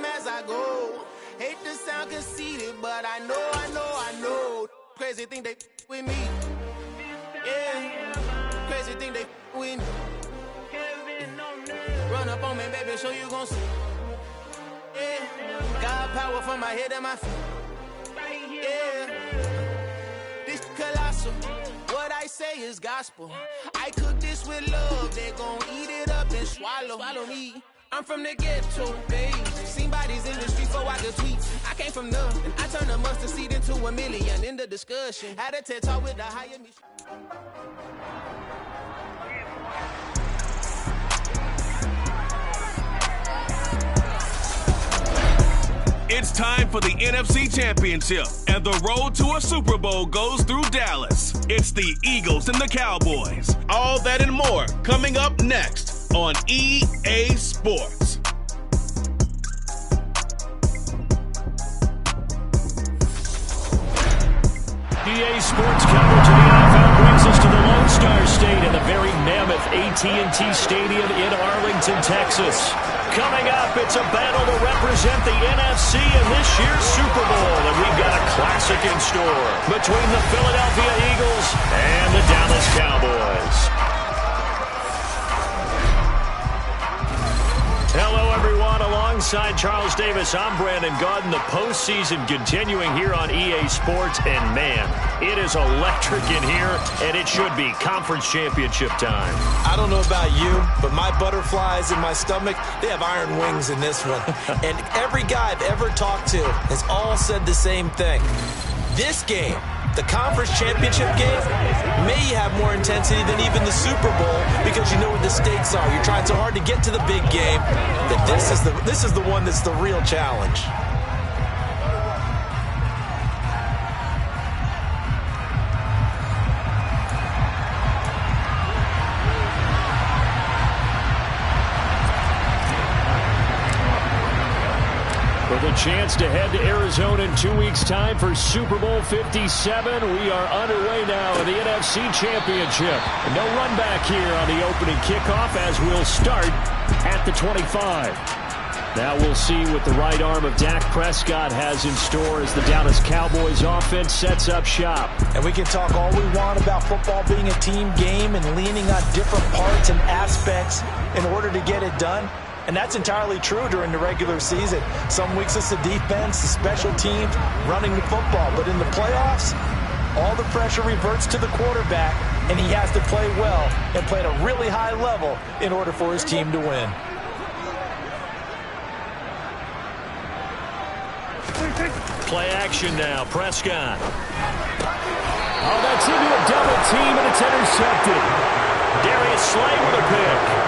them as I go. Hate to sound conceited, but I know. Crazy think they with me. Yeah, crazy think they with me. Run up on me, baby, so you gon' see. Yeah, got power from my head and my feet. Yeah, this colossal. What I say is gospel. I cook this with love. They gon' eat it up and swallow me. I'm from the ghetto, babe. Seen bodies in the streets before I could tweet. I came from nothing. I turned a mustard seed into a million. In the discussion, had a TED talk with the higher me. It's time for the NFC Championship, and the road to a Super Bowl goes through Dallas. It's the Eagles and the Cowboys. All that and more coming up next on EA Sports. EA Sports coverage of the NFL brings us to the Lone Star State and the very mammoth AT&T Stadium in Arlington, Texas. Coming up, it's a battle to represent the NFC in this year's Super Bowl, and we've got a classic in store between the Philadelphia Eagles and the Dallas Cowboys. Hello, everyone. Alongside Charles Davis, I'm Brandon Gaudin. The postseason continuing here on EA Sports, and man, it is electric in here, and it should be conference championship time. I don't know about you, but my butterflies in my stomach, they have iron wings in this one. And every guy I've ever talked to has all said the same thing. This game, the conference championship game, may have more intensity than even the Super Bowl because you know what the stakes are. You're trying so hard to get to the big game that this is the one that's the real challenge. With a chance to head to Arizona in 2 weeks' time for Super Bowl 57, we are underway now in the NFC Championship. No run back here on the opening kickoff as we'll start at the 25. Now we'll see what the right arm of Dak Prescott has in store as the Dallas Cowboys offense sets up shop. And we can talk all we want about football being a team game and leaning on different parts and aspects in order to get it done. And that's entirely true during the regular season. Some weeks it's the defense, the special teams, running the football. But in the playoffs, all the pressure reverts to the quarterback, and he has to play well and play at a really high level in order for his team to win. Play action now, Prescott. Oh, that's into a double team, and it's intercepted. Darius Slay with a pick.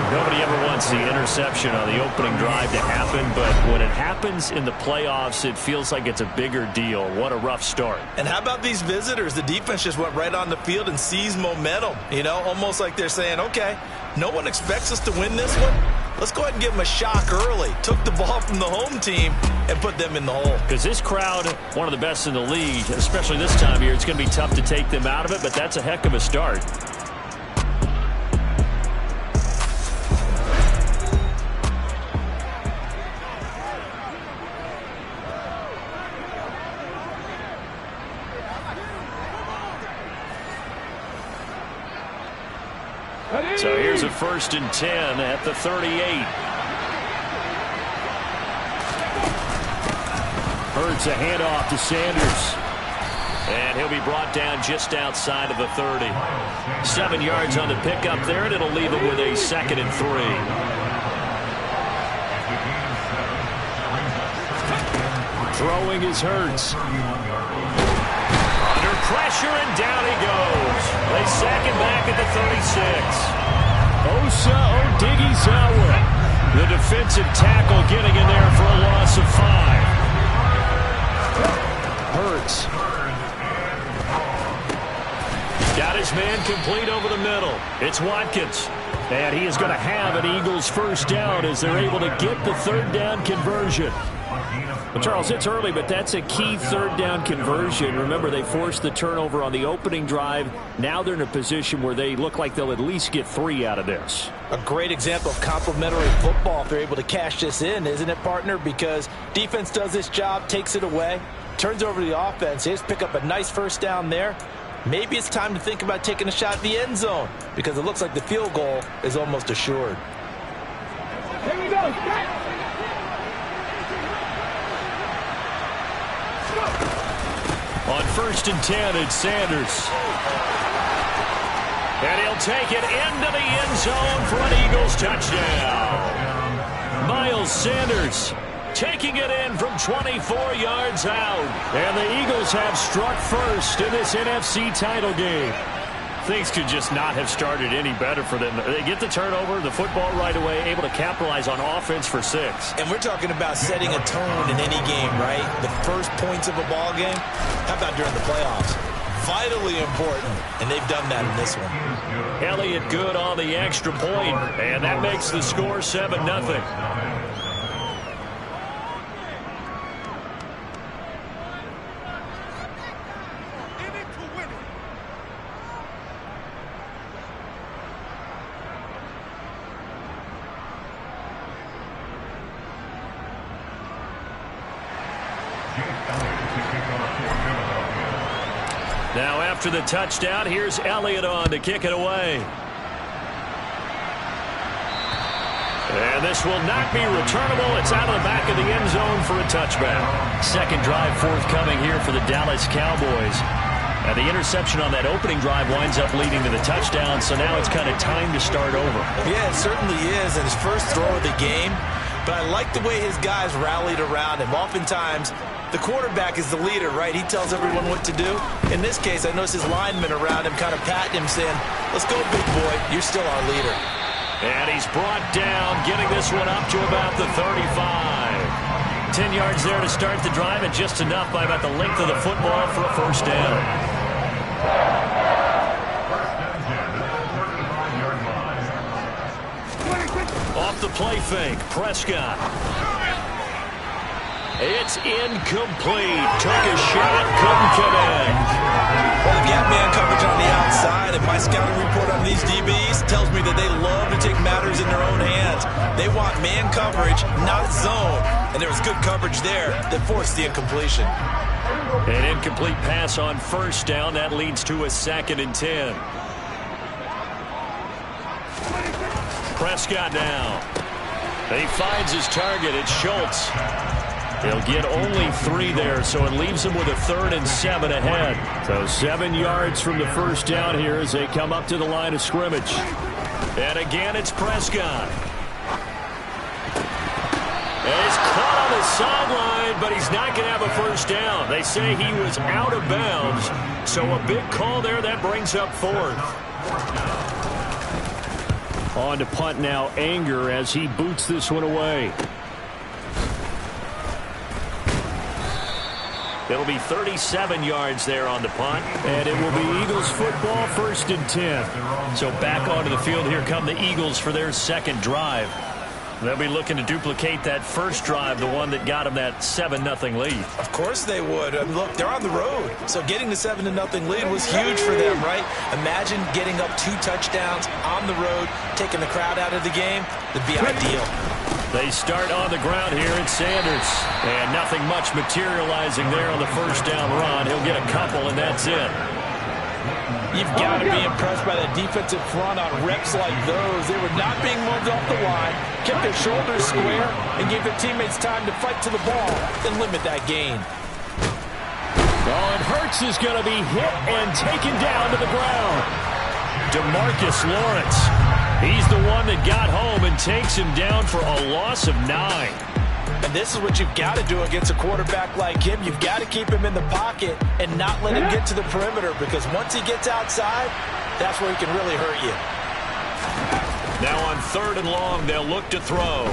Nobody ever wants the interception on the opening drive to happen, but when it happens in the playoffs, it feels like it's a bigger deal. What a rough start. And how about these visitors? The defense just went right on the field and seized momentum. You know, almost like they're saying, okay, no one expects us to win this one. Let's go ahead and give them a shock early. Took the ball from the home team and put them in the hole. Because this crowd, one of the best in the league, especially this time of year, it's going to be tough to take them out of it, but that's a heck of a start. So here's a 1st and 10 at the 38. Hurts a handoff to Sanders. And he'll be brought down just outside of the 30. 7 yards on the pickup there, and it'll leave him with a 2nd and 3. Throwing is Hurts. Under pressure, and down he goes. They sack him back at the 36. Osa Odighizuwa, the defensive tackle, getting in there for a loss of 5. Hurts. Got his man complete over the middle. It's Watkins. And he is going to have an Eagles first down as they're able to get the 3rd down conversion. Well, Charles, it's early, but that's a key third down conversion. Remember, they forced the turnover on the opening drive. Now they're in a position where they look like they'll at least get 3 out of this. A great example of complementary football if they're able to cash this in, isn't it, partner? Because defense does this job, takes it away, turns over to the offense. They just pick up a nice first down there. Maybe it's time to think about taking a shot at the end zone because it looks like the field goal is almost assured. Here we go. On 1st and 10, it's Sanders. And he'll take it into the end zone for an Eagles touchdown. Miles Sanders taking it in from 24 yards out. And the Eagles have struck first in this NFC title game. Things could just not have started any better for them. They get the turnover, the football right away, able to capitalize on offense for 6. And we're talking about setting a tone in any game, right? The first points of a ball game. How about during the playoffs? Vitally important, and they've done that in this one. Elliott good on the extra point, and that makes the score 7-0. Now after the touchdown, here's Elliott on to kick it away. And this will not be returnable. It's out of the back of the end zone for a touchback. Second drive forthcoming here for the Dallas Cowboys. And the interception on that opening drive winds up leading to the touchdown, so now it's kind of time to start over. Yeah, it certainly is, and his first throw of the game. But I like the way his guys rallied around him. Oftentimes, the quarterback is the leader, right? He tells everyone what to do. In this case, I noticed his linemen around him kind of patting him, saying, let's go, big boy. You're still our leader. And he's brought down, getting this one up to about the 35. 10 yards there to start the drive, and just enough by about the length of the football for a first down. Off the play fake, Prescott. It's incomplete. Took a shot, couldn't connect. Well, the gap man coverage on the outside, and my scouting report on these DBs tells me that they love to take matters in their own hands. They want man coverage, not zone. And there was good coverage there that forced the incompletion. An incomplete pass on first down. That leads to a 2nd and 10. Prescott now. He finds his target. It's Schultz. He'll get only 3 there, so it leaves him with a 3rd and 7 ahead. So 7 yards from the first down here as they come up to the line of scrimmage. And again, it's Prescott. And he's caught on the sideline, but he's not going to have a first down. They say he was out of bounds, so a big call there. That brings up 4th. On to punt now, Anger, as he boots this one away. It'll be 37 yards there on the punt. And it will be Eagles football, 1st and 10. So back onto the field, here come the Eagles for their second drive. They'll be looking to duplicate that first drive, the one that got them that 7-0 lead. Of course they would. Look, they're on the road. So getting the 7-0 lead was huge for them, right? Imagine getting up 2 touchdowns on the road, taking the crowd out of the game. That'd be ideal. They start on the ground here at Sanders. And nothing much materializing there on the first down run. He'll get a couple, and that's it. You've got to be impressed by that defensive front on reps like those. They were not being moved off the line, kept their shoulders square, and gave their teammates time to fight to the ball and limit that gain. Oh, and Hurts is going to be hit and taken down to the ground. DeMarcus Lawrence. He's the one that got home and takes him down for a loss of 9. And this is what you've got to do against a quarterback like him. You've got to keep him in the pocket and not let him get to the perimeter, because once he gets outside, that's where he can really hurt you. Now on 3rd and long, they'll look to throw.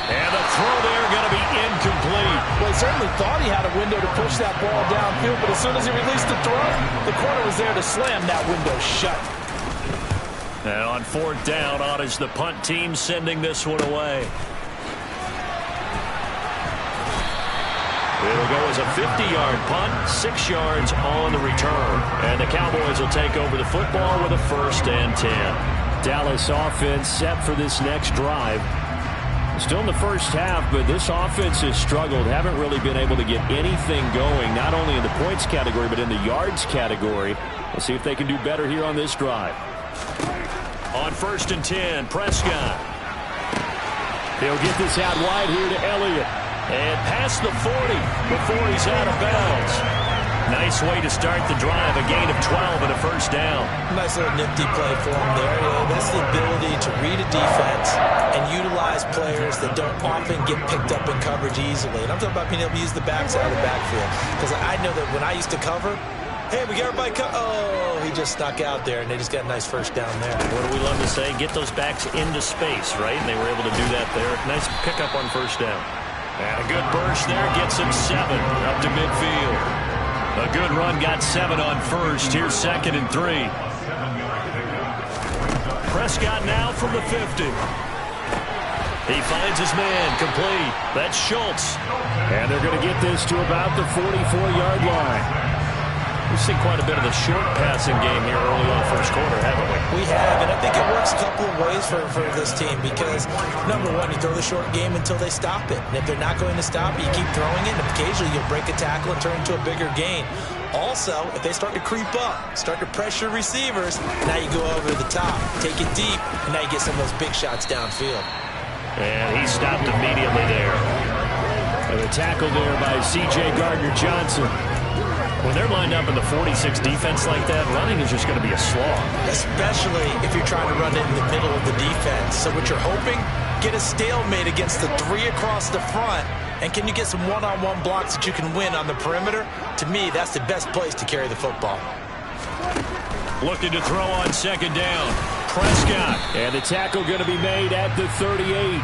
And the throw there going to be incomplete. Well, he certainly thought he had a window to push that ball downfield, but as soon as he released the throw, the corner was there to slam that window shut. And on 4th down, on is the punt team sending this one away. It'll go as a 50-yard punt, 6 yards on the return. And the Cowboys will take over the football with a 1st and 10. Dallas offense set for this next drive. Still in the first half, but this offense has struggled. Haven't really been able to get anything going, not only in the points category, but in the yards category. We'll see if they can do better here on this drive. On 1st and 10, Prescott. He'll get this out wide here to Elliott. And past the 40 before he's out of bounds. Nice way to start the drive. A gain of 12 and a 1st down. Nice little nifty play for him there. That's the ability to read a defense and utilize players that don't often get picked up in coverage easily. And I'm talking about being able to use the backside of the backfield. Because I know that when I used to cover, hey, we got everybody oh, he just snuck out there, and they just got a nice 1st down there. What do we love to say? Get those backs into space, right? And they were able to do that there. Nice pickup on 1st down. And a good burst there gets him 7 up to midfield. A good run got 7 on 1st. Here's 2nd and 3. Prescott now from the 50. He finds his man complete. That's Schultz. And they're going to get this to about the 44-yard line. We've seen quite a bit of the short passing game here early on the 1st quarter, haven't we? We have, and I think it works a couple of ways for this team because, number one, you throw the short game until they stop it. And if they're not going to stop it, you keep throwing it, and occasionally you'll break a tackle and turn into a bigger gain. Also, if they start to creep up, start to pressure receivers, now you go over the top, take it deep, and now you get some of those big shots downfield. And he stopped immediately there. And a tackle there by C.J. Gardner-Johnson. When they're lined up in the 46 defense like that, running is just going to be a slog. Especially if you're trying to run it in the middle of the defense. So what you're hoping, get a stalemate against the 3 across the front. And can you get some one-on-one blocks that you can win on the perimeter? To me, that's the best place to carry the football. Looking to throw on 2nd down. Prescott. And the tackle going to be made at the 38.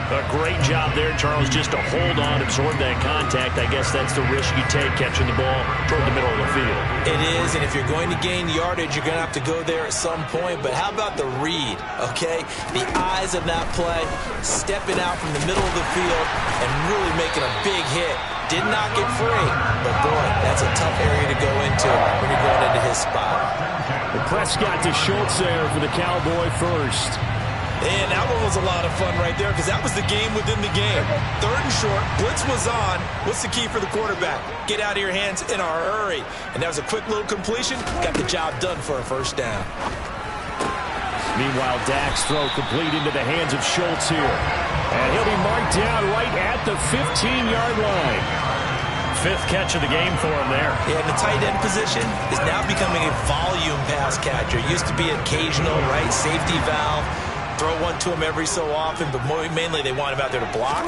A great job there, Charles, just to hold on, absorb that contact. I guess that's the risk you take catching the ball toward the middle of the field. It is, and if you're going to gain yardage, you're going to have to go there at some point. But how about the read, okay? The eyes of that play, stepping out from the middle of the field and really making a big hit. Did not get free, but boy, that's a tough area to go into when you're going into his spot. Prescott to Schultz there for the Cowboy 1st. And that one was a lot of fun right there because that was the game within the game. 3rd and short, blitz was on. What's the key for the quarterback? Get out of your hands in a hurry. And that was a quick little completion. Got the job done for a 1st down. Meanwhile, Dak's throw complete into the hands of Schultz here. And he'll be marked down right at the 15-yard line. 5th catch of the game for him there. Yeah, and the tight end position is now becoming a volume pass catcher. It used to be occasional, right, safety valve. Throw one to him every so often, but mainly they want him out there to block.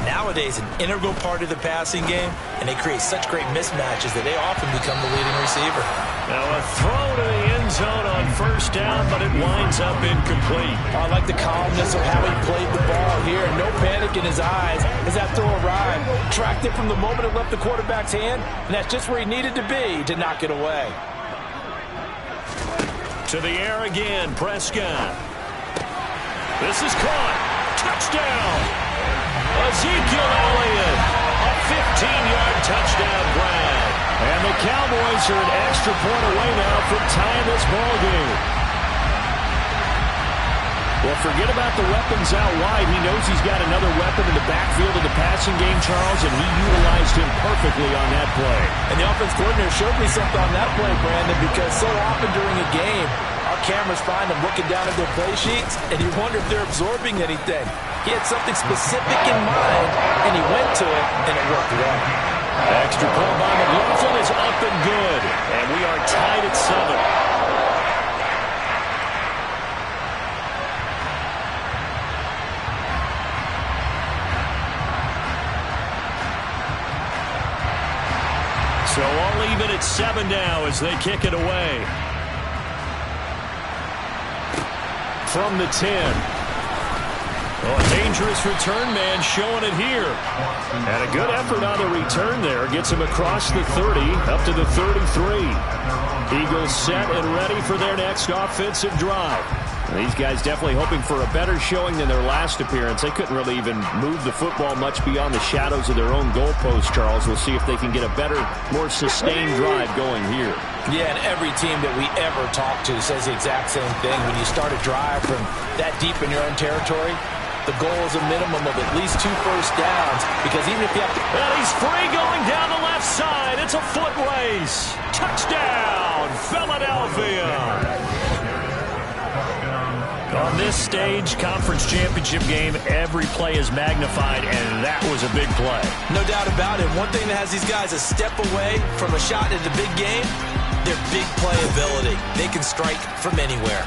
Nowadays, an integral part of the passing game, and they create such great mismatches that they often become the leading receiver. Now a throw to the end zone on 1st down, but it winds up incomplete. I like the calmness of how he played the ball here. No panic in his eyes as that throw arrived. Tracked it from the moment it left the quarterback's hand, and that's just where he needed to be to knock it away. To the air again, Prescott. This is caught. Touchdown. Ezekiel Elliott. A 15-yard touchdown grab. And the Cowboys are an extra point away now from tying this ball game. Well, forget about the weapons out wide. He knows he's got another weapon in the backfield of the passing game, Charles, and he utilized him perfectly on that play. And the offense coordinator showed me something on that play, Brandon, because so often during a game, our cameras find them looking down at their play sheets, and you wonder if they're absorbing anything. He had something specific in mind, and he went to it, and it worked well. Extra point by McLaughlin is up and good, and we are tied at 7. So all even at 7 now as they kick it away. From the 10. Oh, a dangerous return man showing it here. And a good effort on the return there. Gets him across the 30 up to the 33. Eagles set and ready for their next offensive drive. These guys definitely hoping for a better showing than their last appearance. They couldn't really even move the football much beyond the shadows of their own goalpost, Charles. We'll see if they can get a better, more sustained drive going here. Yeah, and every team that we ever talk to says the exact same thing. When you start a drive from that deep in your own territory, the goal is a minimum of at least 2 first downs, because even if you have to... And he's free going down the left side. It's a foot race. Touchdown, Philadelphia. On this stage, conference championship game, every play is magnified, and that was a big play. No doubt about it. One thing that has these guys a step away from a shot at the big game, their big play ability. They can strike from anywhere.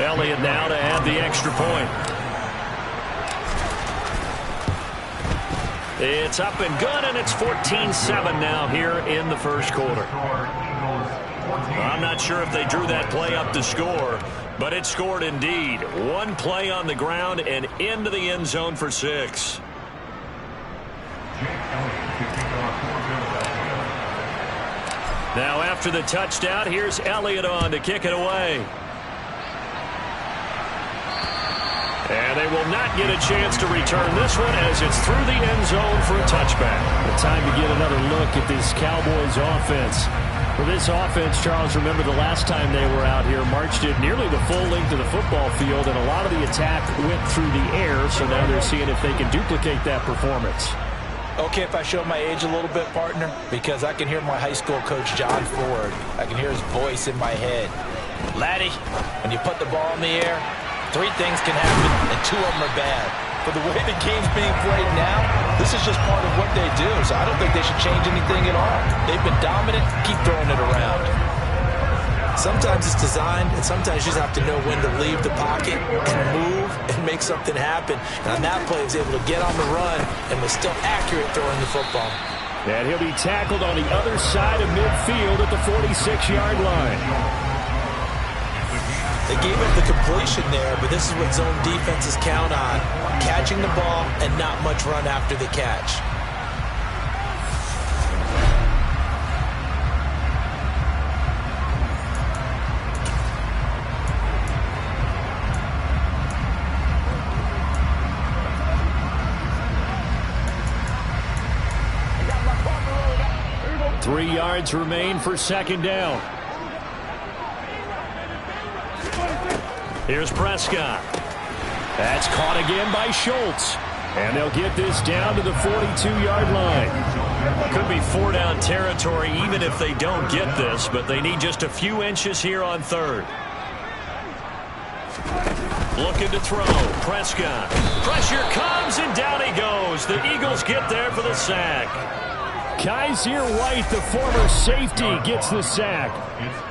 Elliott now to add the extra point. It's up and good, and it's 14-7 now here in the first quarter. I'm not sure if they drew that play up to score, but it scored indeed. One play on the ground and into the end zone for 6. Now after the touchdown, here's Elliott on to kick it away. And they will not get a chance to return this one as it's through the end zone for a touchback. The time to get another look at this Cowboys offense. For this offense, Charles, remember the last time they were out here, marched it nearly the full length of the football field, and a lot of the attack went through the air, so now they're seeing if they can duplicate that performance. Okay, if I show my age a little bit, partner, because I can hear my high school coach, John Ford. I can hear his voice in my head. Laddie, when you put the ball in the air, 3 things can happen, and 2 of them are bad. For the way the game's being played now, this is just part of what they do, so I don't think they should change anything at all. They've been dominant. Keep throwing it around. Sometimes it's designed, and sometimes you just have to know when to leave the pocket and move and make something happen. And on that play, he was able to get on the run and was still accurate throwing the football. And he'll be tackled on the other side of midfield at the 46-yard line. They gave up the completion there, but this is what zone defenses count on. Catching the ball and not much run after the catch. Three yards remain for second down. Here's Prescott. That's caught again by Schultz. And they'll get this down to the 42-yard line. Could be 4-down territory even if they don't get this, but they need just a few inches here on third. Looking to throw. Prescott. Pressure comes, and down he goes. The Eagles get there for the sack. Kaiser White, the former safety, gets the sack.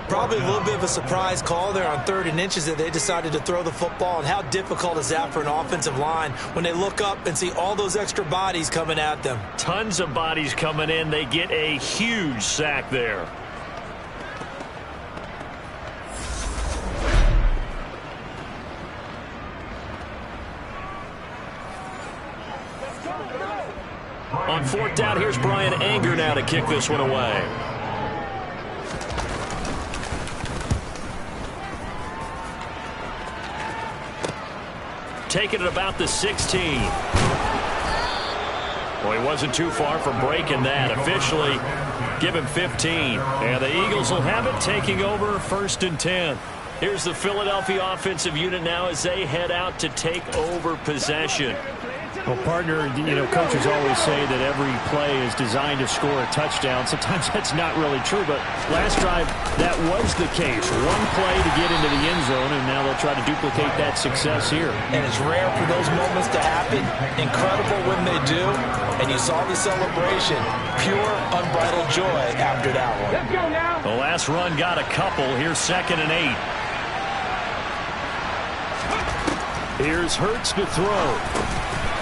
Probably a little bit of a surprise call there on 3rd and inches that they decided to throw the football. And how difficult is that for an offensive line when they look up and see all those extra bodies coming at them? Tons of bodies coming in. They get a huge sack there. On 4th down, here's Brian Anger now to kick this one away. Taking it about the 16. Well, he wasn't too far from breaking that. Officially, give him 15. And the Eagles will have it, taking over 1st and 10. Here's the Philadelphia offensive unit now as they head out to take over possession. Well, partner, coaches always say that every play is designed to score a touchdown. Sometimes that's not really true, but last drive, that was the case. One play to get into the end zone, and now they'll try to duplicate that success here. And it's rare for those moments to happen. Incredible when they do. And you saw the celebration. Pure, unbridled joy after that one. Let's go now. The last run got a couple. Here's 2nd and 8. Here's Hurts to throw.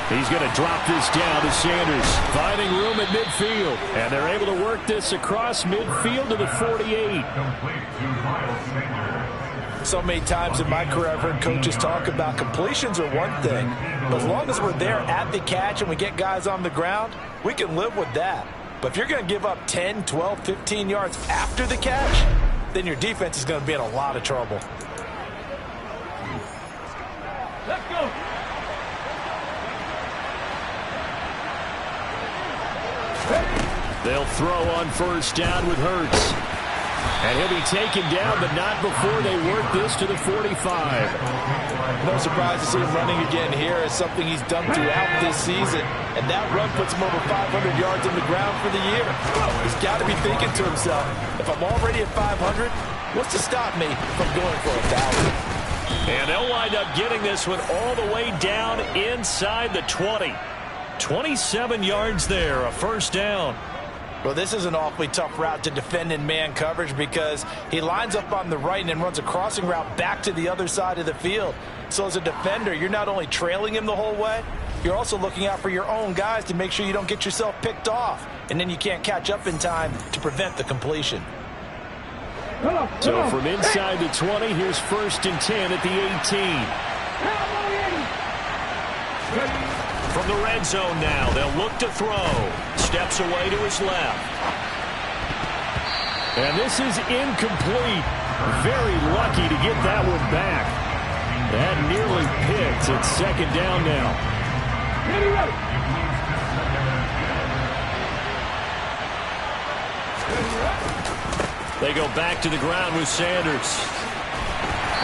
He's going to drop this down to Sanders, finding room at midfield. And they're able to work this across midfield to the 48. So many times in my career I've heard coaches talk about completions are one thing. But as long as we're there at the catch and we get guys on the ground, we can live with that. But if you're going to give up 10, 12, 15 yards after the catch, then your defense is going to be in a lot of trouble. Let's go. They'll throw on first down with Hurts. And he'll be taken down, but not before they work this to the 45. No surprise to see him running again here. It's something he's done throughout this season. And that run puts him over 500 yards on the ground for the year. He's got to be thinking to himself, if I'm already at 500, what's to stop me from going for 1,000? And they'll wind up getting this one all the way down inside the 20. 27 yards there, a first down. Well, this is an awfully tough route to defend in man coverage because he lines up on the right and then runs a crossing route back to the other side of the field. So as a defender, you're not only trailing him the whole way, you're also looking out for your own guys to make sure you don't get yourself picked off. And then you can't catch up in time to prevent the completion. So from inside the 20, here's 1st and 10 at the 18. From the red zone now, they'll look to throw. Steps away to his left. And this is incomplete. Very lucky to get that one back. That nearly picked. It's 2nd down now. They go back to the ground with Sanders.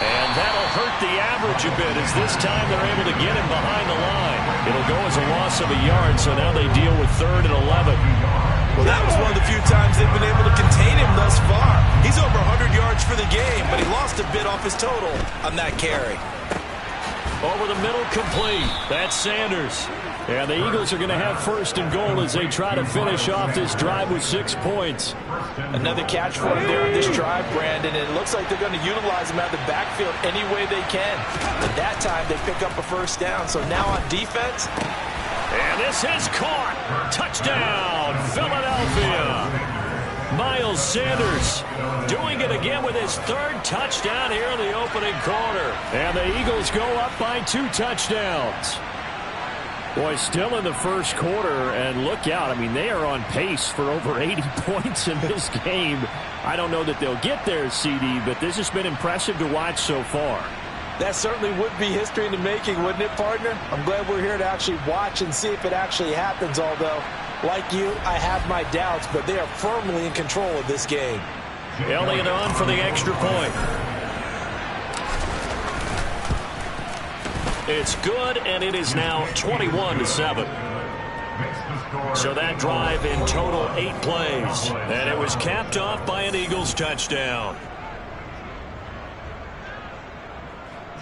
And that'll hurt the average a bit as this time they're able to get him behind the line. It'll go as a loss of a yard, so now they deal with 3rd and 11. Well, that was one of the few times they've been able to contain him thus far. He's over 100 yards for the game, but he lost a bit off his total on that carry. Over the middle, complete. That's Sanders. And the Eagles are going to have 1st and goal as they try to finish off this drive with 6 points. Another catch for him there in this drive, Brandon. And it looks like they're going to utilize him out of the backfield any way they can. At that time, they pick up a 1st down. So now on defense. And this is caught. Touchdown, Philadelphia. Miles Sanders doing it again with his 3rd touchdown here in the opening quarter. And the Eagles go up by 2 touchdowns. Boy, still in the first quarter, and look out. I mean, they are on pace for over 80 points in this game. I don't know that they'll get there, CD, but this has been impressive to watch so far. That certainly would be history in the making, wouldn't it, partner? I'm glad we're here to actually watch and see if it actually happens, although, like you, I have my doubts, but they are firmly in control of this game. Elliott on for the extra point. It's good, and it is now 21-7. So that drive in total 8 plays, and it was capped off by an Eagles touchdown.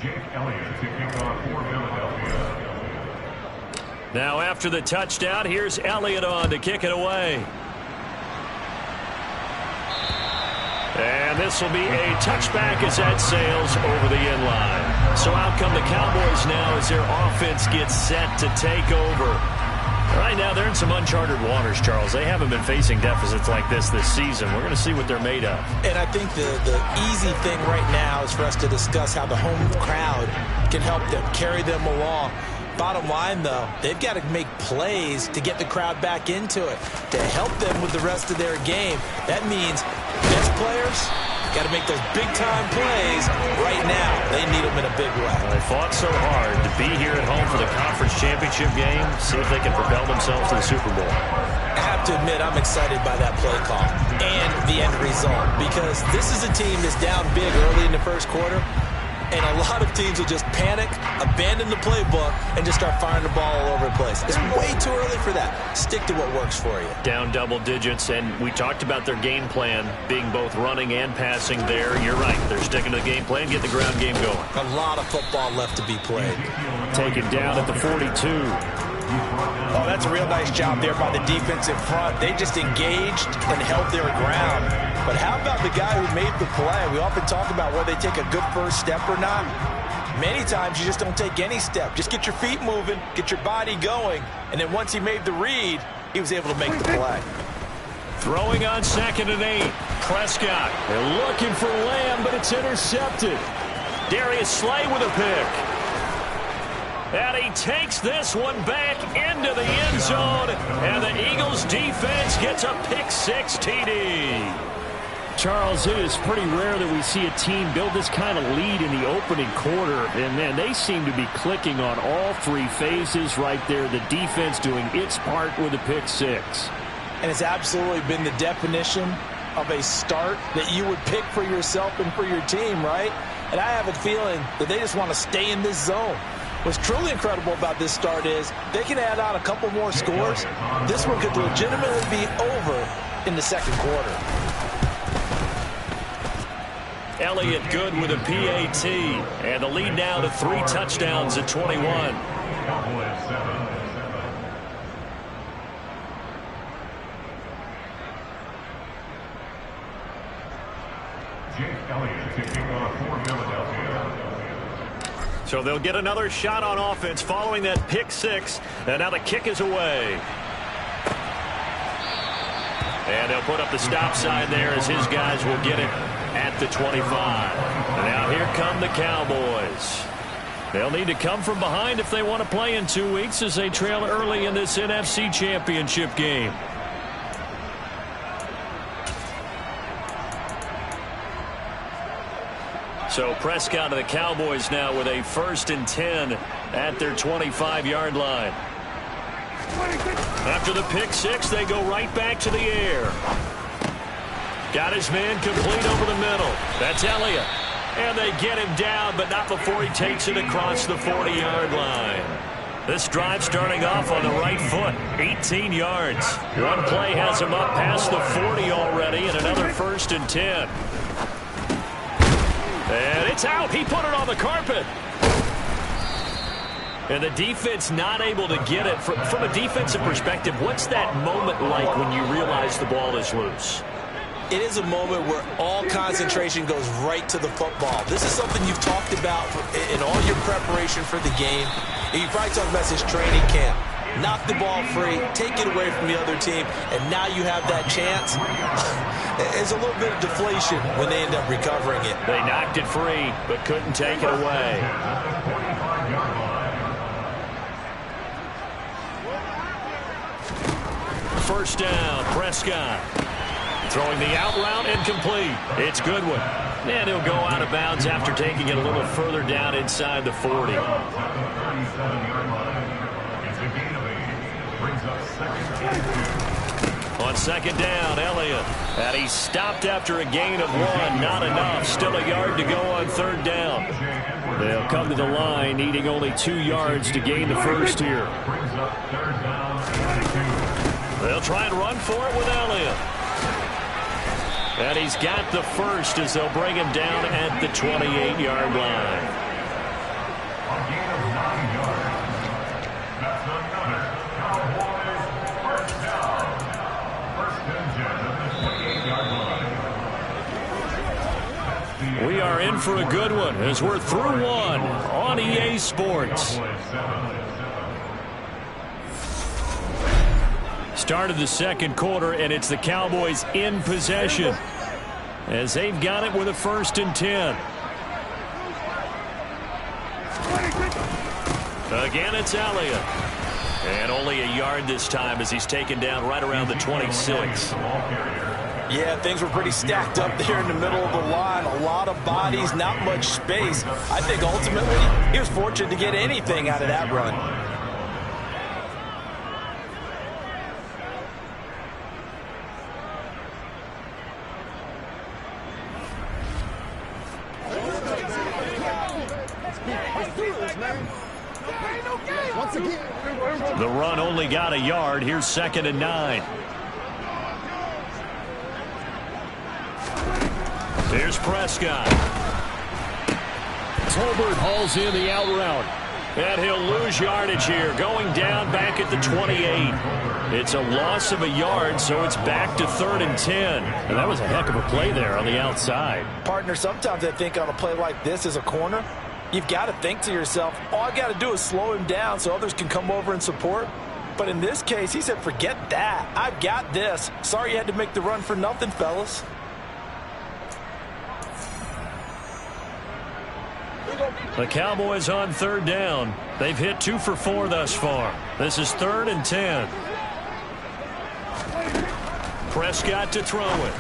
Jake Elliott to kick off for Philadelphia. Now after the touchdown, here's Elliott on to kick it away. And this will be a touchback as that sails over the end line. So out come the Cowboys now as their offense gets set to take over. Right now, they're in some uncharted waters, Charles. They haven't been facing deficits like this season. We're going to see what they're made of. And I think the easy thing right now is for us to discuss how the home crowd can help them, carry them along. Bottom line, though, they've got to make plays to get the crowd back into it, to help them with the rest of their game. That means best players got to make those big-time plays right now. They need them in a big way. Well, they fought so hard to be here at home for the conference championship game, see if they can propel themselves to the Super Bowl. I have to admit, I'm excited by that play call and the end result, because this is a team that's down big early in the first quarter, and a lot of teams will just panic, abandon the playbook, and just start firing the ball all over the place. It's way too early for that. Stick to what works for you. Down double digits, and we talked about their game plan being both running and passing there. You're right. They're sticking to the game plan, get the ground game going. A lot of football left to be played. Taken down at the 42. Oh, that's a real nice job there by the defense in front. They just engaged and held their ground. But how about the guy who made the play? We often talk about whether they take a good first step or not. Many times you just don't take any step. Just get your feet moving, get your body going, and then once he made the read, he was able to make the play. Throwing on 2nd and 8. Prescott. They're looking for Lamb, but it's intercepted. Darius Slay with a pick. And he takes this one back into the end zone. And the Eagles defense gets a pick-6 TD. Charles, it is pretty rare that we see a team build this kind of lead in the opening quarter. And, man, they seem to be clicking on all three phases right there. The defense doing its part with a pick-6. And it's absolutely been the definition of a start that you would pick for yourself and for your team, right? And I have a feeling that they just want to stay in this zone. What's truly incredible about this start is they can add on a couple more scores. This one could legitimately be over in the second quarter. Elliott good with a PAT. And the lead now to 3 touchdowns at 21. Cowboys 7. Jake Elliott to kick off for Philadelphia. So they'll get another shot on offense following that pick-6. And now the kick is away. And they'll put up the stop sign there as his guys will get it at the 25. And now here come the Cowboys. They'll need to come from behind if they want to play in 2 weeks as they trail early in this NFC Championship game. So Prescott of the Cowboys now with a 1st and 10 at their 25-yard line. After the pick-6, they go right back to the air. Got his man complete over the middle. That's Elliott. And they get him down, but not before he takes it across the 40-yard line. This drive starting off on the right foot, 18 yards. One play has him up past the 40 already, and another 1st and 10. And it's out. He put it on the carpet. And the defense not able to get it. From a defensive perspective, what's that moment like when you realize the ball is loose? It is a moment where all concentration goes right to the football. This is something you've talked about in all your preparation for the game. And you probably talked about this training camp. Knock the ball free, take it away from the other team, and now you have that chance. It's a little bit of deflation when they end up recovering it. They knocked it free, but couldn't take it away. First down, Prescott. Throwing the out route incomplete. It's Goodwin. And he'll go out of bounds after taking it a little further down inside the 40. On second down, Elliott. And he's stopped after a gain of 1. Not enough. Still a yard to go on 3rd down. They'll come to the line, needing only 2 yards to gain the first here. They'll try and run for it with Elliott. And he's got the first as they'll bring him down at the 28-yard line. A gain of 9 yards. That's another Cowboys first down. 1st and 10 at the 28-yard line. We are in for a good one as we're through one on EA Sports. Start of the second quarter, and it's the Cowboys in possession as they've got it with a 1st and 10. Again, it's Elliott. And only a yard this time as he's taken down right around the 26. Yeah, things were pretty stacked up there in the middle of the line. A lot of bodies, not much space. I think ultimately he was fortunate to get anything out of that run. The run only got a yard. Here's 2nd and 9. Here's Prescott. Tolbert hauls in the out route. And he'll lose yardage here, going down back at the 28. It's a loss of a yard, so it's back to 3rd and 10. And that was a heck of a play there on the outside. Partner, sometimes I think on a play like this as a corner, you've got to think to yourself, all I got to do is slow him down so others can come over and support. But in this case, he said, forget that. I've got this. Sorry you had to make the run for nothing, fellas. The Cowboys on third down. They've hit 2 for 4 thus far. This is 3rd and 10. Prescott to throw it.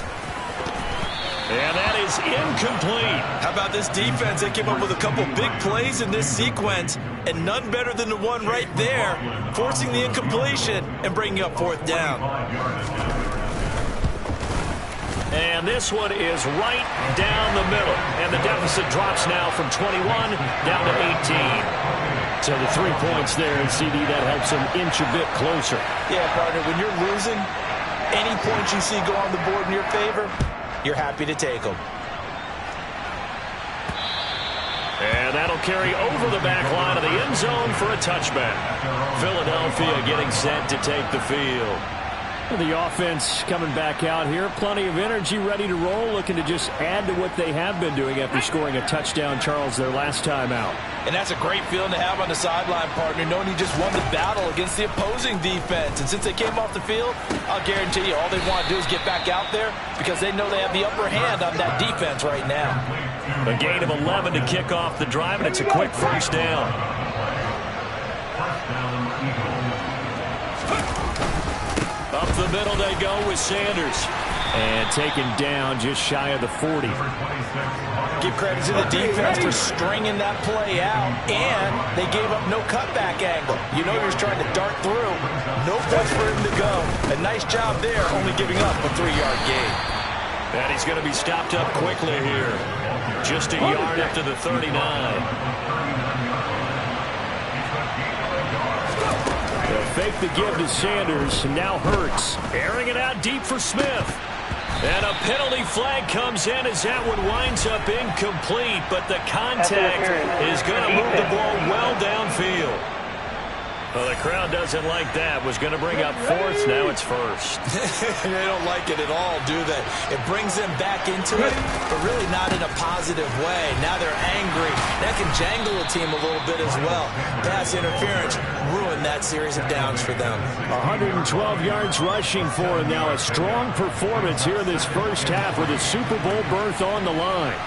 And that is incomplete. How about this defense? They came up with a couple big plays in this sequence, and none better than the one right there, forcing the incompletion and bringing up 4th down. And this one is right down the middle. And the deficit drops now from 21 down to 18. So the 3 points there, and CD, that helps them inch a bit closer. Yeah, partner, when you're losing, any points you see go on the board in your favor, you're happy to take them. And that'll carry over the back line of the end zone for a touchback. Philadelphia getting set to take the field. The offense coming back out here. Plenty of energy, ready to roll, looking to just add to what they have been doing after scoring a touchdown, Charles, their last time out. And that's a great feeling to have on the sideline, partner, knowing you just won the battle against the opposing defense. And since they came off the field, I'll guarantee you all they want to do is get back out there because they know they have the upper hand on that defense right now. A gain of 11 to kick off the drive, and it's a quick first down. Up the middle they go with Sanders. And taken down just shy of the 40. Give credit to the defense for stringing that play out, and they gave up no cutback angle. You know you're trying to dart through. No place for him to go. A nice job there, only giving up a 3-yard gain. And he's going to be stopped up quickly here. Just a yard after the 39. They'll fake the give to Sanders, and now Hurts. Airing it out deep for Smith. And a penalty flag comes in as that one winds up incomplete, but the contact is going to move the ball well downfield. Well, the crowd doesn't like that. Was going to bring up 4th. Now it's 1st. They don't like it at all, do they? It brings them back into it, but really not in a positive way. Now they're angry. That can jangle a team a little bit as well. Pass interference ruined that series of downs for them. 112 yards rushing for him now. A strong performance here in this first half with a Super Bowl berth on the line.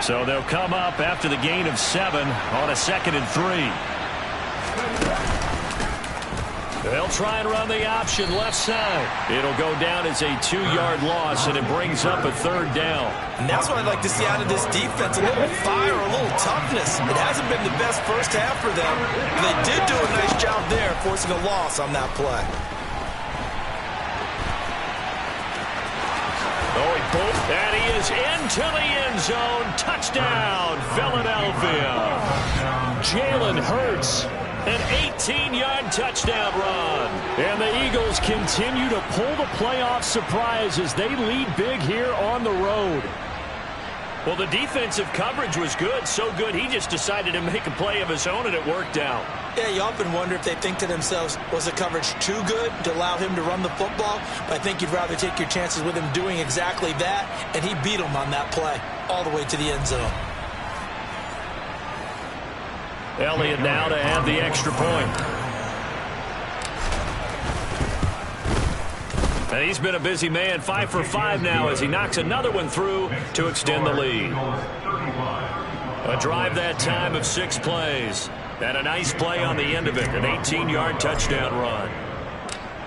So they'll come up after the gain of 7 on a 2nd and 3. They'll try and run the option left side. It'll go down as a 2-yard loss, and it brings up a 3rd down. And that's what I'd like to see out of this defense, a little fire, a little toughness. It hasn't been the best first half for them. They did do a nice job there, forcing a loss on that play. And he is into the end zone. Touchdown, Philadelphia. Jalen Hurts, an 18-yard touchdown run. And the Eagles continue to pull the playoff surprise as they lead big here on the road. Well, the defensive coverage was good, so good he just decided to make a play of his own, and it worked out. Yeah, you often wonder if they think to themselves, was the coverage too good to allow him to run the football? But I think you'd rather take your chances with him doing exactly that, and he beat him on that play all the way to the end zone. Elliott now to have the extra point. And he's been a busy man, 5 for 5 now as he knocks another one through to extend the lead. A drive that time of 6 plays. And a nice play on the end of it, an 18-yard touchdown run.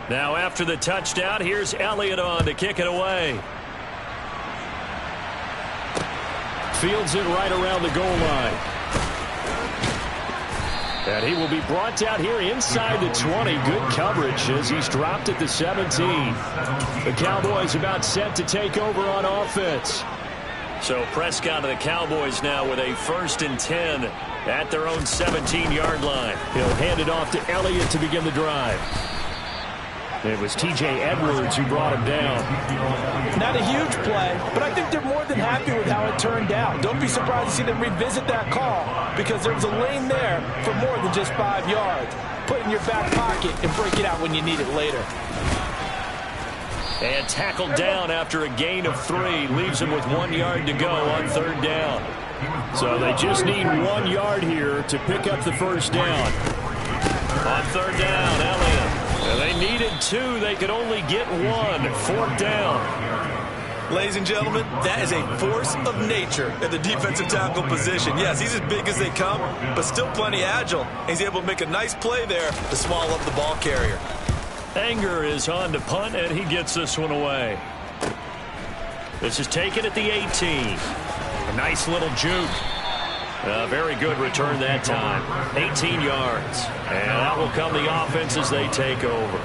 Now after the touchdown, here's Elliott on to kick it away. Fields it right around the goal line. And he will be brought out here inside the 20. Good coverage as he's dropped at the 17. The Cowboys about set to take over on offense. So Prescott of the Cowboys now with a 1st and 10 at their own 17-yard line. He'll hand it off to Elliott to begin the drive. It was T.J. Edwards who brought him down. Not a huge play, but I think they're more than happy with how it turned out. Don't be surprised to see them revisit that call because there was a lane there for more than just 5 yards. Put it in your back pocket and break it out when you need it later. And tackled down after a gain of 3. Leaves him with 1 yard to go on 3rd down. So they just need 1 yard here to pick up the first down. On 3rd down, Elliott. And they needed 2. They could only get 1. 4th down. Ladies and gentlemen, that is a force of nature at the defensive tackle position. Yes, he's as big as they come, but still plenty agile. He's able to make a nice play there to swallow up the ball carrier. Anger is on to punt, and he gets this one away. This is taken at the 18. A nice little juke. A very good return that time. 18 yards. And out will come the offense as they take over.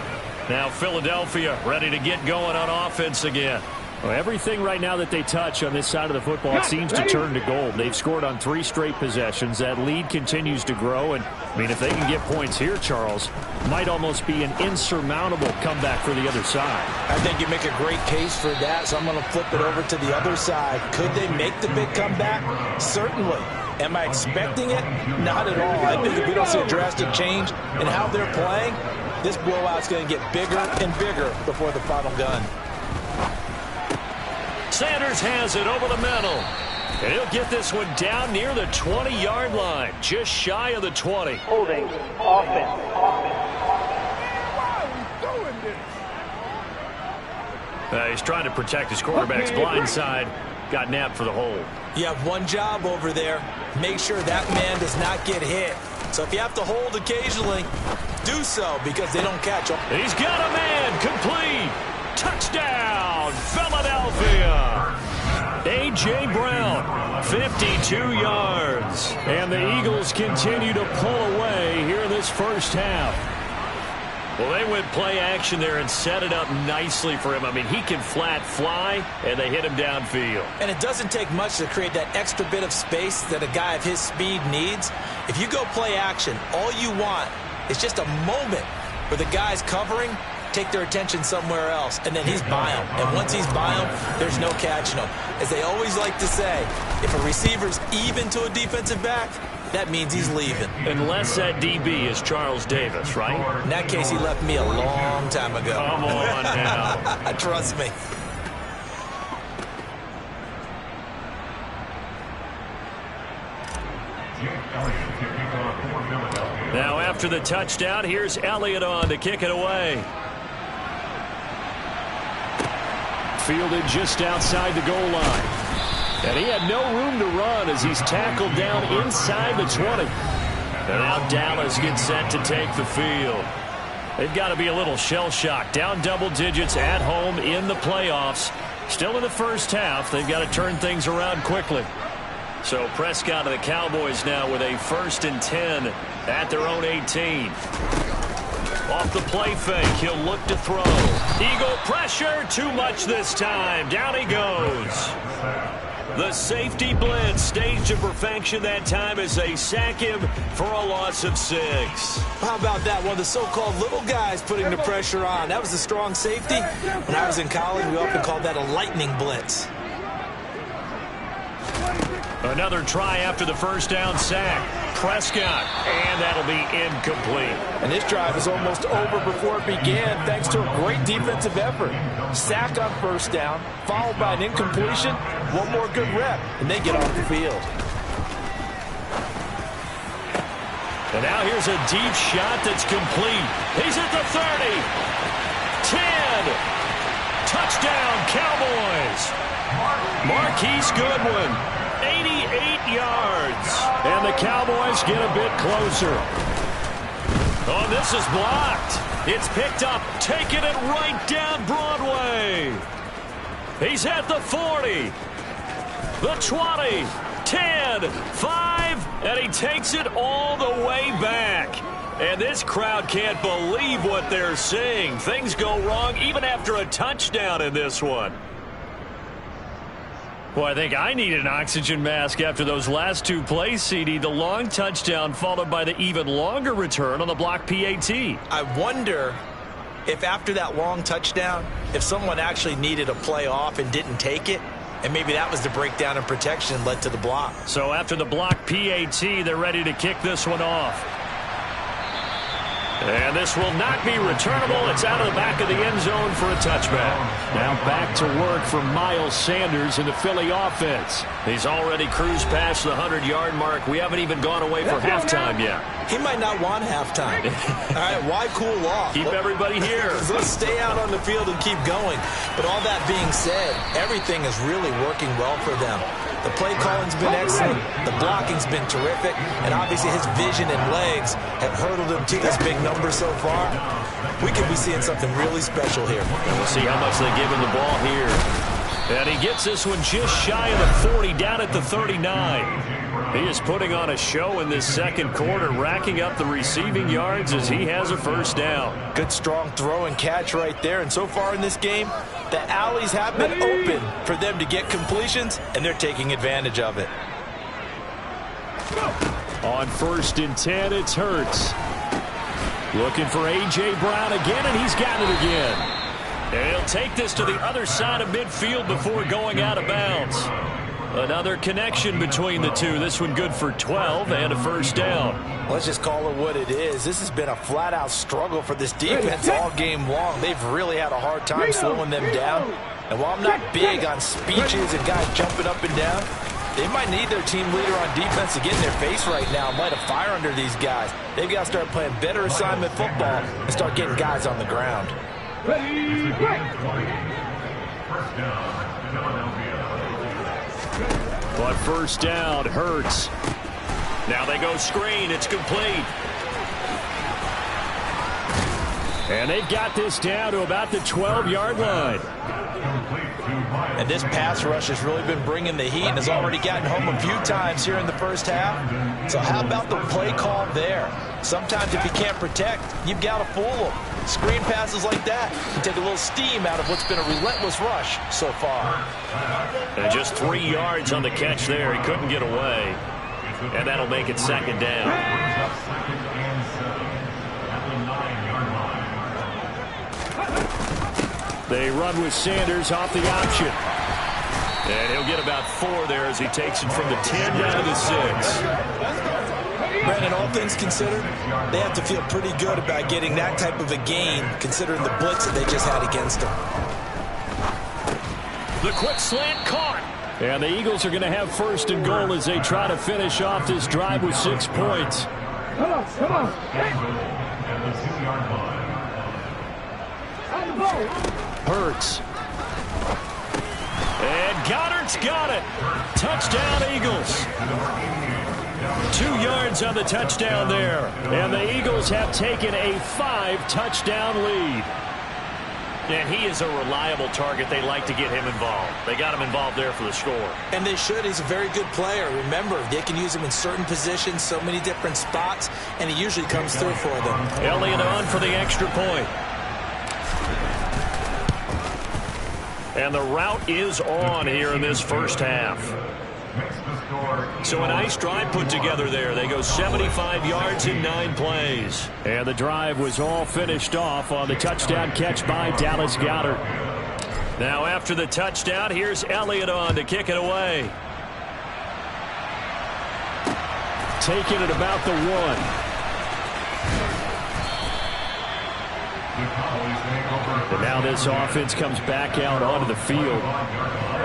Now Philadelphia ready to get going on offense again. Well, everything right now that they touch on this side of the football seems to turn to gold. They've scored on 3 straight possessions. That lead continues to grow. And, I mean, if they can get points here, Charles, might almost be an insurmountable comeback for the other side. I think you make a great case for that, so I'm going to flip it over to the other side. Could they make the big comeback? Certainly. Am I expecting it? Not at all. I think if we don't see a drastic change in how they're playing, this blowout's going to get bigger and bigger before the final gun. Sanders has it over the middle. And he'll get this one down near the 20-yard line, just shy of the 20. Holding offense. He's trying to protect his quarterback's blind side. Got nabbed for the hold. You have one job over there. Make sure that man does not get hit. So if you have to hold occasionally, do so because they don't catch him. He's got a man complete. Touchdown, Philadelphia. A.J. Brown, 52 yards. And the Eagles continue to pull away here in this first half. Well, they went play action there and set it up nicely for him. I mean, he can flat fly, and they hit him downfield. And it doesn't take much to create that extra bit of space that a guy of his speed needs. If you go play action, all you want is just a moment where the guy's covering, take their attention somewhere else, and then he's by him. And once he's by him, there's no catching him. As they always like to say, if a receiver's even to a defensive back, that means he's leaving. Unless that DB is Charles Davis, right? In that case, he left me a long time ago. Come on now. Trust me. Now after the touchdown, here's Elliott on to kick it away. Fielded just outside the goal line. And he had no room to run as he's tackled down inside the 20. And now Dallas gets set to take the field. They've got to be a little shell-shocked. Down double digits at home in the playoffs. Still in the first half. They've got to turn things around quickly. So Prescott and the Cowboys now with a 1st and 10 at their own 18. Off the play fake, he'll look to throw. Eagle pressure, too much this time. Down he goes. The safety blitz staged to perfection that time as they sack him for a loss of 6. How about that? One of the so-called little guys putting the pressure on. That was a strong safety. When I was in college, we often called that a lightning blitz. Another try after the first down sack. Prescott, and that'll be incomplete. And this drive is almost over before it began thanks to a great defensive effort. Sack on first down, followed by an incompletion, one more good rep, and they get off the field. And now here's a deep shot that's complete. He's at the 30. 10. Touchdown, Cowboys. Marquise Goodwin. 88 yards. And the Cowboys get a bit closer. Oh, this is blocked. It's picked up, taking it right down Broadway. He's at the 40, the 20, 10, 5, and he takes it all the way back. And this crowd can't believe what they're seeing. Things go wrong even after a touchdown in this one. Well, I think I need an oxygen mask after those last 2 plays, CD. The long touchdown followed by the even longer return on the block PAT. I wonder if after that long touchdown, if someone actually needed a play off and didn't take it, and maybe that was the breakdown in protection led to the block. So after the block PAT, they're ready to kick this one off. And this will not be returnable. It's out of the back of the end zone for a touchback. Now back to work for Miles Sanders in the Philly offense. He's already cruised past the 100-yard mark. We haven't even gone away for halftime yet. He might not want halftime. All right, why cool off? Keep everybody here. Let's stay out on the field and keep going. But all that being said, everything is really working well for them. The play calling's been excellent, the blocking's been terrific, and obviously his vision and legs have hurdled him to this big number so far. We could be seeing something really special here. And we'll see how much they give him the ball here. And he gets this one just shy of the 40, down at the 39. He is putting on a show in this second quarter, racking up the receiving yards as he has a first down. Good, strong throw and catch right there. And so far in this game, the alleys have been open for them to get completions, and they're taking advantage of it. On 1st and 10, it's Hurts. Looking for A.J. Brown again, and he's got it again. And he'll take this to the other side of midfield before going out of bounds. Another connection between the two. This one good for 12 and a first down. Let's just call it what it is. This has been a flat-out struggle for this defense all game long. They've really had a hard time slowing them down. And while I'm not big on speeches and guys jumping up and down, they might need their team leader on defense to get in their face right now and light a fire under these guys. They've got to start playing better assignment football and start getting guys on the ground. Ready, first down, Philadelphia. But first down, Hurts. Now they go screen. It's complete. And they've got this down to about the 12-yard line. And this pass rush has really been bringing the heat and has already gotten home a few times here in the first half. So how about the play call there? Sometimes if you can't protect, you've got to fool them. Screen passes like that can take a little steam out of what's been a relentless rush so far. And just 3 yards on the catch there. He couldn't get away. And that'll make it second down. They run with Sanders off the option. And he'll get about 4 there as he takes it from the 10 down to the 6. Brandon, all things considered, they have to feel pretty good about getting that type of a gain, considering the blitz that they just had against them. The quick slant caught. And the Eagles are going to have first and goal as they try to finish off this drive with 6 points. Come on, come on. Hurts. And Goddard's got it. Touchdown, Eagles. 2 yards on the touchdown there. And the Eagles have taken a 5-touchdown lead. And he is a reliable target. They like to get him involved. They got him involved there for the score. And they should. He's a very good player. Remember, they can use him in certain positions, so many different spots, and he usually comes through for them. Elliott on for the extra point. And the route is on here in this first half. So a nice drive put together there. They go 75 yards in 9 plays. And the drive was all finished off on the touchdown catch by Dallas Goedert. Now after the touchdown, here's Elliott on to kick it away. Taking it about the 1. And now this offense comes back out onto the field.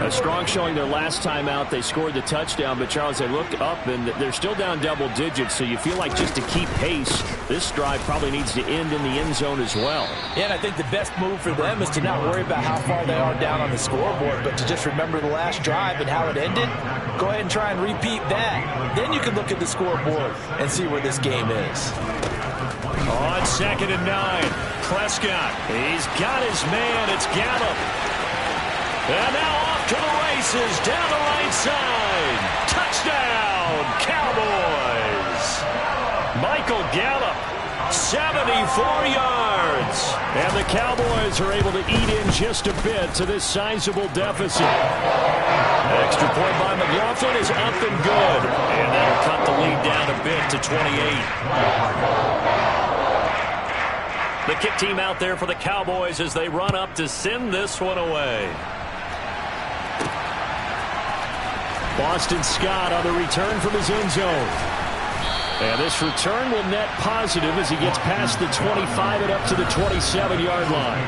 A strong showing their last time out. They scored the touchdown, but Charles, they looked up and they're still down double digits, so you feel like just to keep pace, this drive probably needs to end in the end zone as well. Yeah, and I think the best move for them is to not worry about how far they are down on the scoreboard, but to just remember the last drive and how it ended. Go ahead and try and repeat that. Then you can look at the scoreboard and see where this game is. On 2nd and 9, Prescott. He's got his man. It's Gallup. And now off to the races down the right side. Touchdown, Cowboys. Michael Gallup, 74 yards. And the Cowboys are able to eat in just a bit to this sizable deficit. Extra point by McLaughlin is up and good. And that'll cut the lead down a bit to 28. The kick team out there for the Cowboys as they run up to send this one away. Boston Scott on the return from his end zone. And this return will net positive as he gets past the 25 and up to the 27-yard line.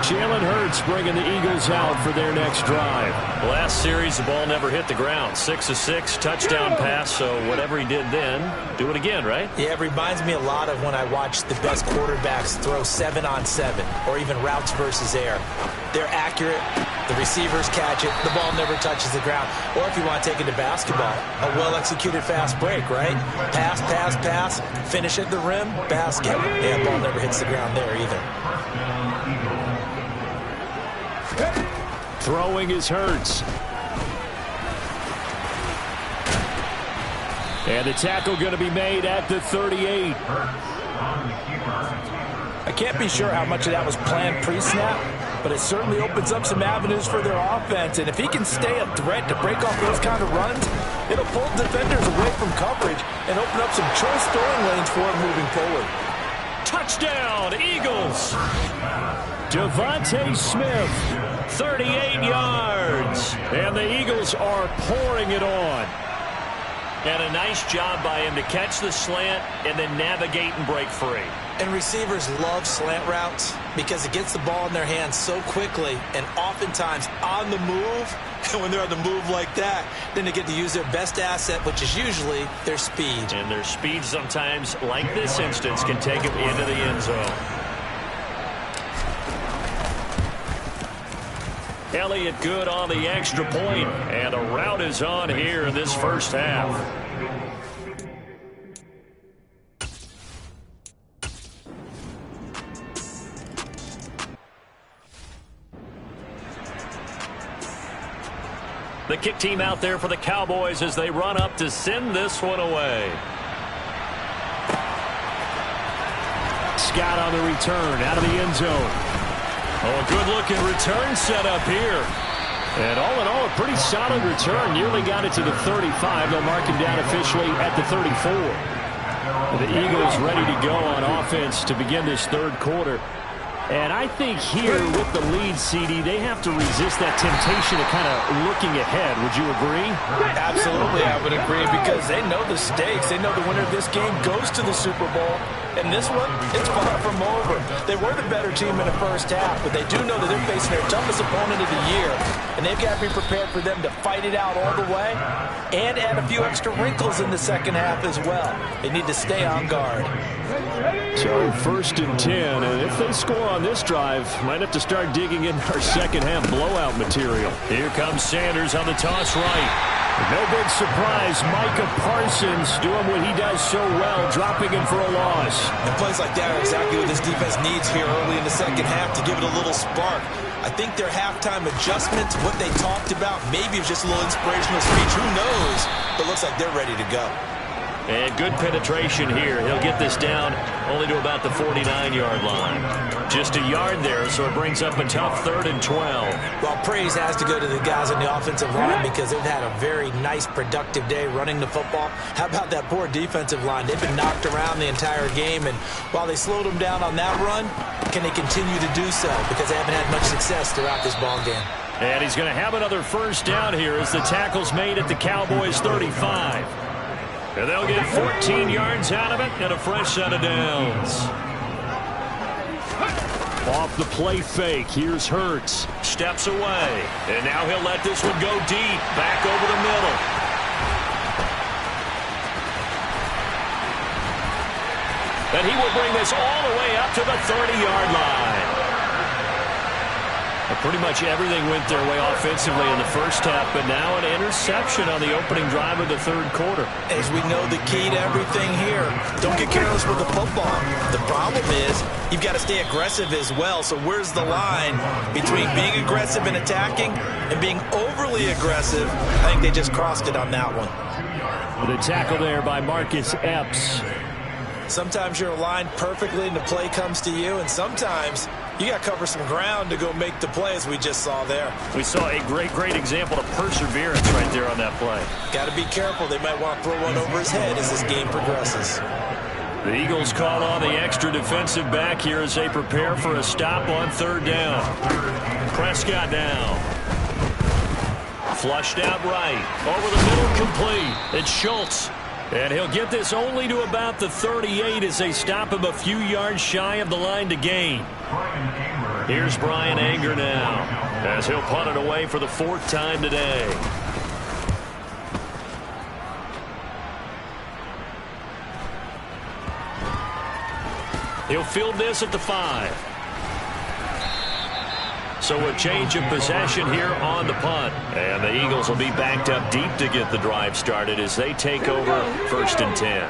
Jalen Hurts bringing the Eagles out for their next drive. Last series, the ball never hit the ground. 6 of 6, touchdown pass, so whatever he did then, do it again, right? Yeah, it reminds me a lot of when I watch the best quarterbacks throw 7-on-7 or even routes versus air. They're accurate. The receivers catch it. The ball never touches the ground. Or if you want to take it to basketball, a well-executed fast break, right? Pass, pass, pass, finish at the rim, basket. Yeah, ball never hits the ground there either. Throwing is Hurts. And the tackle going to be made at the 38. I can't be sure how much of that was planned pre-snap, but it certainly opens up some avenues for their offense. And if he can stay a threat to break off those kind of runs, it'll pull defenders away from coverage and open up some choice throwing lanes for him moving forward. Touchdown, Eagles! Devontae Smith, 38 yards. And the Eagles are pouring it on. And a nice job by him to catch the slant and then navigate and break free. And receivers love slant routes because it gets the ball in their hands so quickly and oftentimes on the move. And when they're on the move like that, then they get to use their best asset, which is usually their speed. And their speed sometimes, like this instance, can take them into the end zone. Elliott good on the extra point, and a route is on here in this first half. The kick team out there for the Cowboys as they run up to send this one away. Scott on the return out of the end zone. Oh, a good-looking return set up here. And all in all, a pretty solid return. Nearly got it to the 35. They'll mark him down officially at the 34. The Eagles ready to go on offense to begin this third quarter. And I think here with the lead, CD, they have to resist that temptation of kind of looking ahead. Would you agree? Absolutely, I would agree, because they know the stakes. They know the winner of this game goes to the Super Bowl. And this one, it's far from over. They were the better team in the first half, but they do know that they're facing their toughest opponent of the year. And they've got to be prepared for them to fight it out all the way and add a few extra wrinkles in the second half as well. They need to stay on guard. So 1st and 10, and if they score on this drive, might have to start digging in our second half blowout material. Here comes Sanders on the toss right. No big surprise, Micah Parsons doing what he does so well, dropping him for a loss. And plays like that are exactly what this defense needs here early in the second half to give it a little spark. I think their halftime adjustments, what they talked about, maybe it was just a little inspirational speech. Who knows? But it looks like they're ready to go. And good penetration here. He'll get this down only to about the 49-yard line. Just a yard there, so it brings up a tough 3rd and 12. Well, praise has to go to the guys on the offensive line because they've had a very nice, productive day running the football. How about that poor defensive line? They've been knocked around the entire game, and while they slowed them down on that run, can they continue to do so? Because they haven't had much success throughout this ball game. And he's going to have another first down here as the tackle's made at the Cowboys' 35. And they'll get 14 yards out of it and a fresh set of downs. Off the play fake, here's Hurts. Steps away, and now he'll let this one go deep, back over the middle. And he will bring this all the way up to the 30-yard line. Pretty much everything went their way offensively in the first half, but now an interception on the opening drive of the third quarter. As we know, the key to everything here, don't get careless with the football. The problem is you've got to stay aggressive as well. So where's the line between being aggressive and attacking and being overly aggressive? I think they just crossed it on that one. The tackle there by Marcus Epps. Sometimes you're aligned perfectly and the play comes to you, and sometimes you got to cover some ground to go make the play, as we just saw there. We saw a great example of perseverance right there on that play. Got to be careful. They might want to throw one over his head as this game progresses. The Eagles call on the extra defensive back here as they prepare for a stop on 3rd down. Prescott down. Flushed out right. Over the middle, complete. It's Schultz. And he'll get this only to about the 38 as they stop him a few yards shy of the line to gain. Here's Brian Anger now as he'll punt it away for the 4th time today. He'll field this at the 5. So a change of possession here on the punt. And the Eagles will be backed up deep to get the drive started as they take over 1st and 10.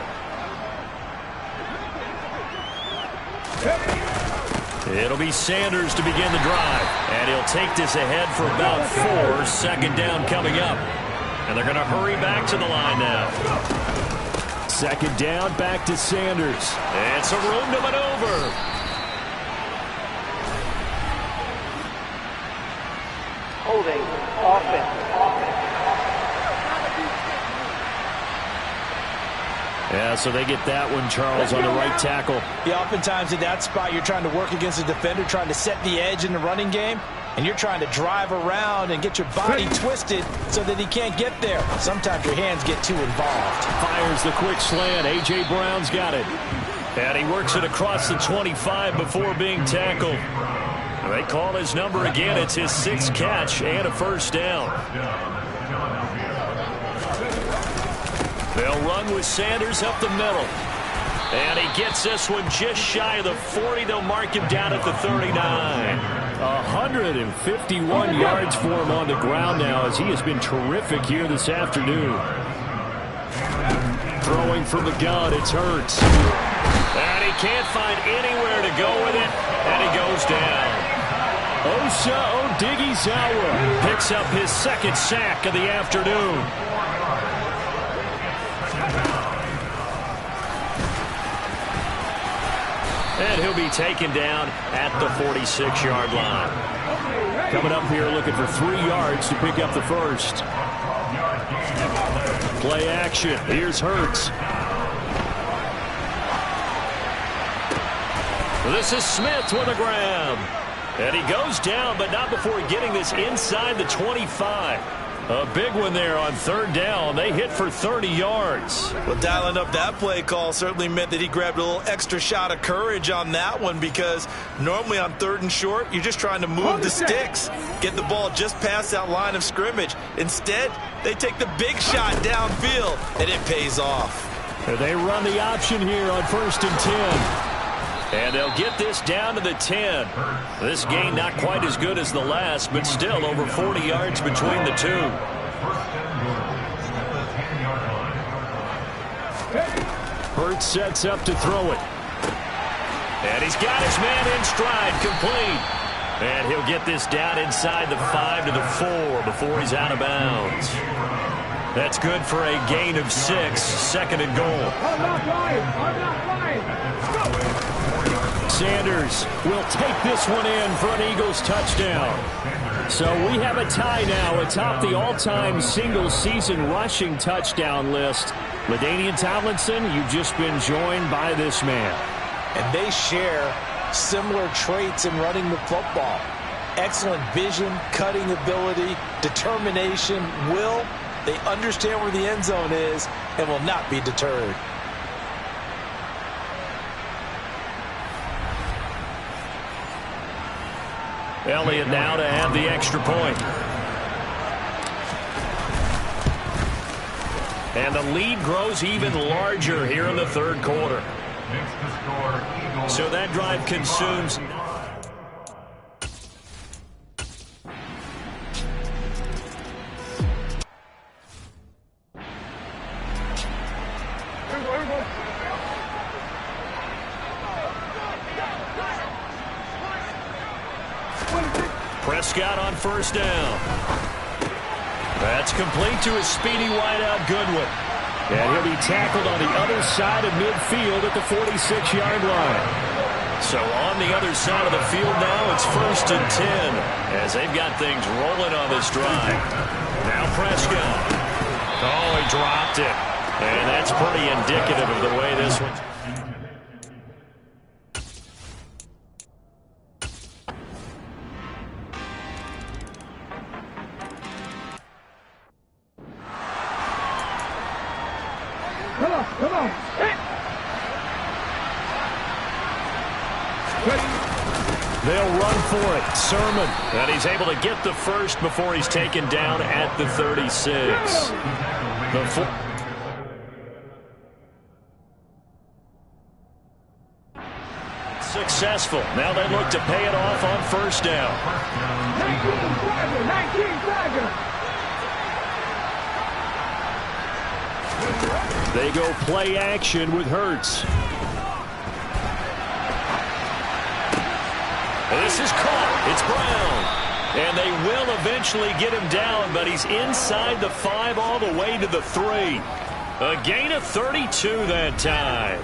It'll be Sanders to begin the drive. And he'll take this ahead for about 4. 2nd down coming up. And they're going to hurry back to the line now. 2nd down, back to Sanders. It's a room to maneuver. Holding offense. Yeah, so they get that one, Charles, on the right tackle. Yeah, oftentimes in that spot, you're trying to work against a defender, trying to set the edge in the running game, and you're trying to drive around and get your body twisted so that he can't get there. Sometimes your hands get too involved. Fires the quick slant. A.J. Brown's got it. And he works it across the 25 before being tackled. They call his number again. It's his 6th catch and a 1st down. They'll run with Sanders up the middle. And he gets this one just shy of the 40. They'll mark him down at the 39. 151 yards for him on the ground now as he has been terrific here this afternoon. Throwing from the gun, it's Hurts. And he can't find anywhere to go with it. And he goes down. Osa Odighizuwa picks up his 2nd sack of the afternoon. And he'll be taken down at the 46-yard line. Coming up here looking for 3 yards to pick up the 1st. Play action. Here's Hurts. This is Smith with a grab. And he goes down, but not before getting this inside the 25. A big one there on 3rd down. They hit for 30 yards. Well, dialing up that play call certainly meant that he grabbed a little extra shot of courage on that one, because normally on 3rd and short, you're just trying to move the sticks, get the ball just past that line of scrimmage. Instead, they take the big shot downfield, and it pays off. They run the option here on 1st and 10. And they'll get this down to the 10. This gain not quite as good as the last, but still over 40 yards between the two. Hurts sets up to throw it. And he's got his man in stride, complete. And he'll get this down inside the 5 to the 4 before he's out of bounds. That's good for a gain of 6, 2nd and goal. I'm not flying. Sanders will take this one in for an Eagles touchdown. So we have a tie now atop the all-time single-season rushing touchdown list. LaDainian Tomlinson, you've just been joined by this man. And they share similar traits in running the football. Excellent vision, cutting ability, determination, will. They understand where the end zone is and will not be deterred. Elliott now to have the extra point. And the lead grows even larger here in the 3rd quarter. So that drive consumes. Prescott on 1st down. That's complete to his speedy wideout Goodwin. And he'll be tackled on the other side of midfield at the 46-yard line. So on the other side of the field now, it's 1st and 10 as they've got things rolling on this drive. Now Prescott. Oh, he dropped it. And that's pretty indicative of the way this one's. Come on. Come on. Hit. They'll run for it. Sermon. And he's able to get the first before he's taken down at the 36. Successful. Now they look to pay it off on first down. 19 Tiger. They go play action with Hurts. This is caught. It's Brown. And they will eventually get him down, but he's inside the 5 all the way to the 3. A gain of 32 that time.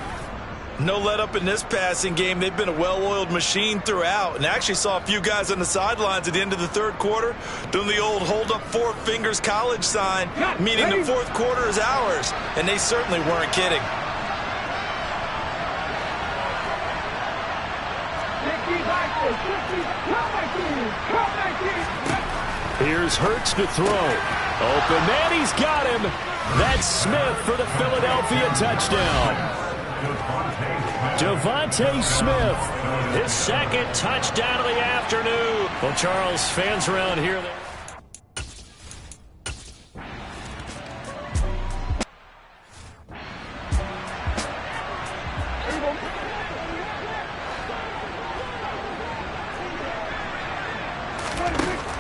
No let up in this passing game. They've been a well-oiled machine throughout, and actually saw a few guys on the sidelines at the end of the third quarter doing the old hold up 4 fingers college sign, meaning the fourth quarter is ours, and they certainly weren't kidding. Here's Hurts to throw. Open man, he's got him. That's Smith for the Philadelphia touchdown. Devontae Smith, his second touchdown of the afternoon. Well, Charles, fans around here.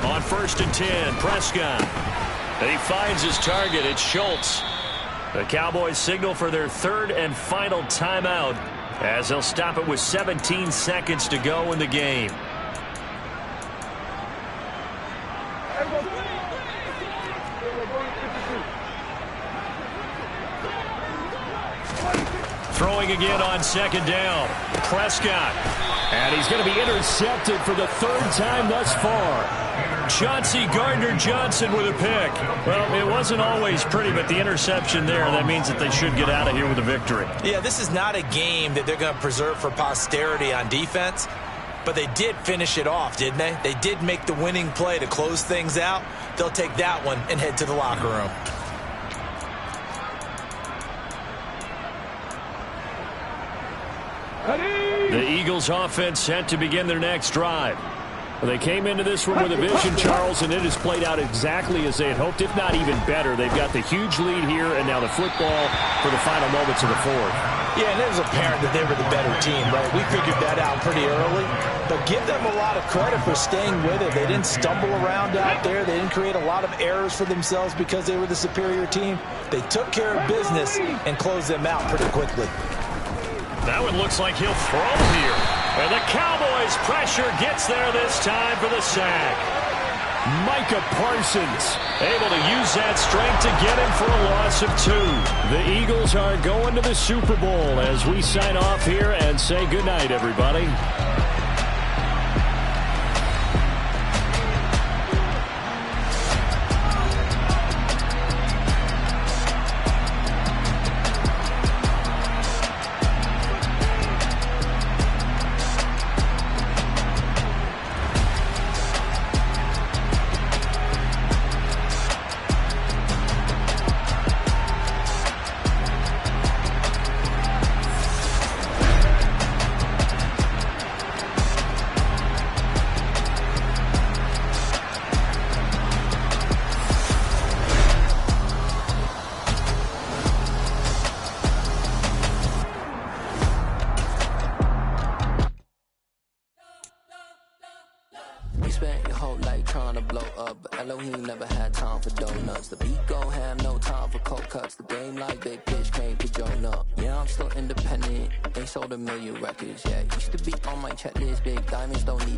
On 1st and 10, Prescott. And he finds his target. It's Schultz. The Cowboys signal for their 3rd and final timeout as they'll stop it with 17 seconds to go in the game. Throwing again on 2nd down. Prescott. And he's going to be intercepted for the 3rd time thus far. Chauncey Gardner-Johnson with a pick. Well, it wasn't always pretty, but the interception there, that means that they should get out of here with a victory. Yeah, this is not a game that they're going to preserve for posterity on defense, but they did finish it off, didn't they? They did make the winning play to close things out. They'll take that one and head to the locker room. The Eagles offense set to begin their next drive. They came into this one with a vision, Charles, and it has played out exactly as they had hoped, if not even better. They've got the huge lead here, and now the football for the final moments of the 4th. Yeah, and it was apparent that they were the better team, right? We figured that out pretty early, but give them a lot of credit for staying with it. They didn't stumble around out there. They didn't create a lot of errors for themselves because they were the superior team. They took care of business and closed them out pretty quickly. That one looks like he'll throw here. And the Cowboys' pressure gets there this time for the sack. Micah Parsons able to use that strength to get him for a loss of 2. The Eagles are going to the Super Bowl as we sign off here and say goodnight, everybody. Spent your whole life trying to blow up, but Elohim never had time for donuts. The beat gon' have no time for cold cuts. The game like big bitch came to join up. Yeah, I'm still independent. Ain't sold a million records yet. Used to be on my checklist. Big diamonds don't need